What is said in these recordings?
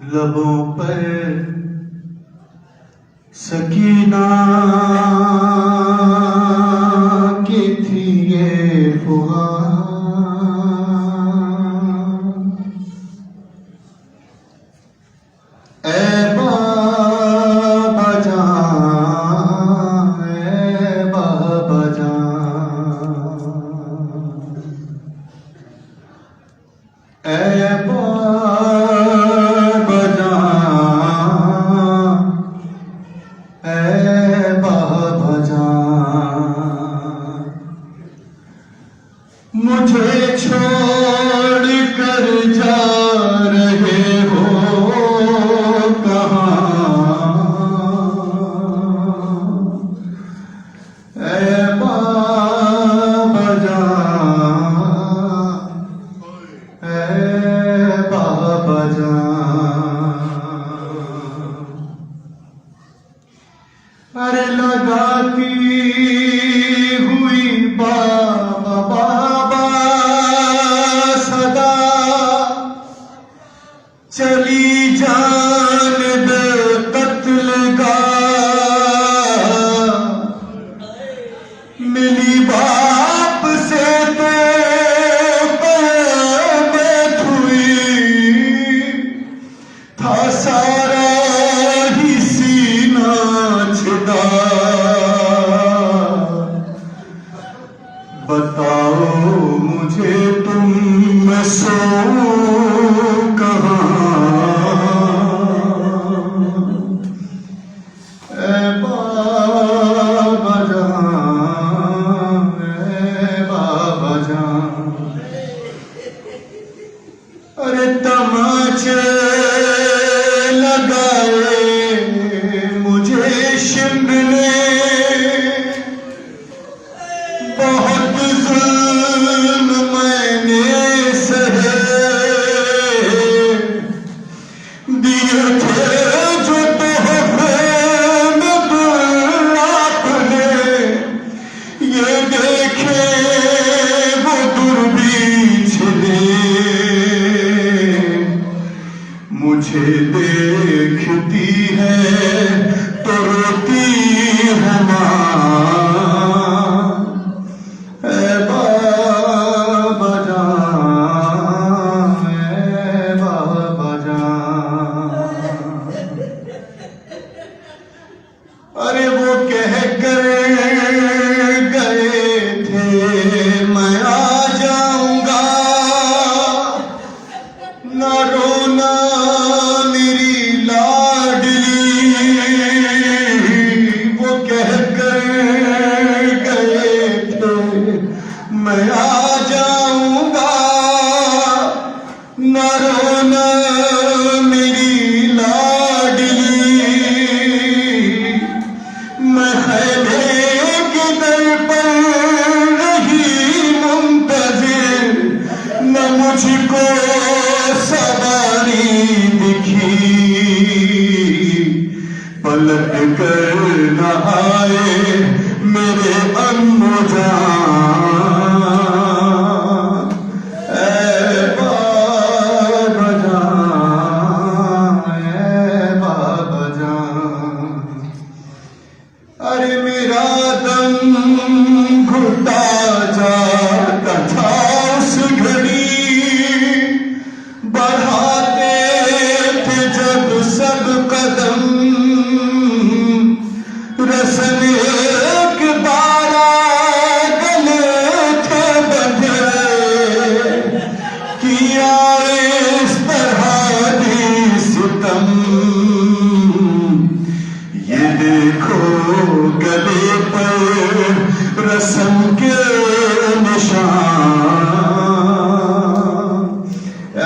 लबों पर सकीना की थी ये फुहार, ऐ बाबा जान, ऐ बाबा जान, ऐ बाबा जान, ऐ बाबा जान, मुझे छोड़ कर जा रहे हो कहाँ, ऐ बाबा जान, ऐ बाबा जान। अरे लगाती हुई बाबा बाबा सदा, चली जान दे कत्ल का, मिली बाप से तो कयामत हुई, था सारा ही सीना छिदा। बताओ मुझे तुम मैं सोऊं कहाँ, ऐ बाबा जान, ऐ बाबा जान। अरे तमाचे लगाए मुझे शिंद ने, बहुत जुल्म मैंने सहे, दिए थे जो तोहफे में आपने, ये देखे वो दुर्बीछ ने, मुझे देखती है तो रोती है माँ, ऐ बाबा जान, ऐ बाबा जान। अरे वो कह कर गए थे मैं आ जाऊंगा, ना रोना मेरी लाडली, वो कह कर गए थे मैं आ जाऊंगा, ना रोना मेरी लाडली, मैं खैमे के दर पर रही मुंतजिर, न मुझको सवारी दिखी, पलट कर न आए मेरे अम्मो जान, ऐ बाबा जान, ऐ बाबा जान। अरे मेरा दम घुटा जाता था उस घड़ी, बढ़ाते थे जब सब कदम, रसन एक बारा गले थे बंधे, किया इस तरह भी सितम, ये देखो गले पर रस्म के निशान, ऐ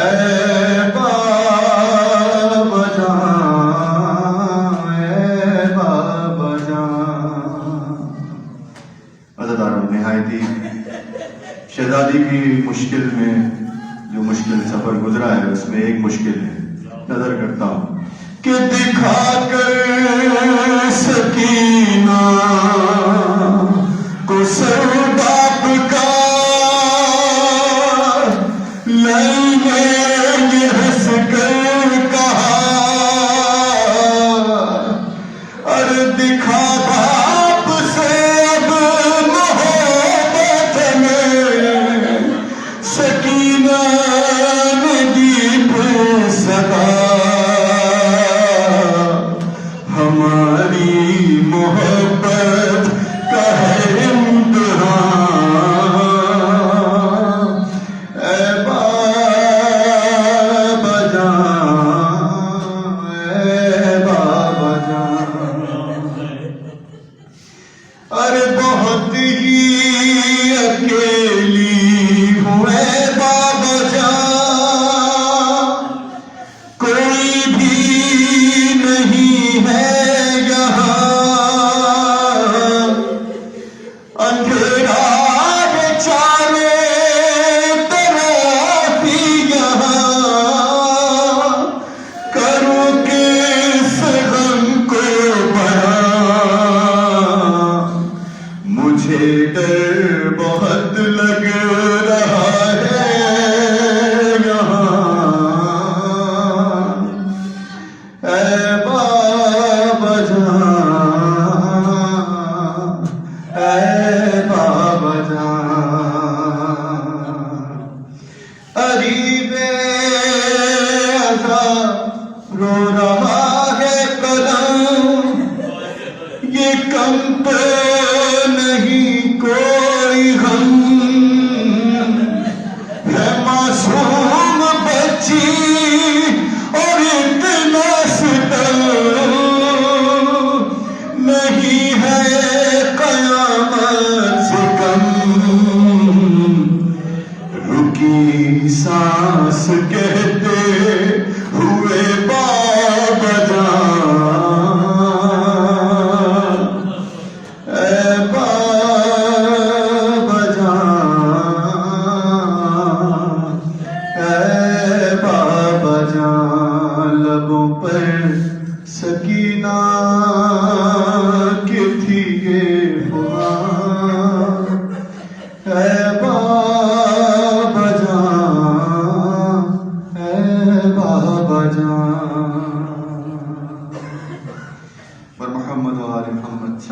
बाबा जान, ऐ बाबा जान। अज़ादारों, निहायती शहज़ादी की मुश्किल में जो मुश्किल सफर गुजरा है उसमें एक मुश्किल है, नजर करता हूं कि दिखाकर सकीना को सरबाप का, लैले ये हंस कर कहा लबों पर सकीना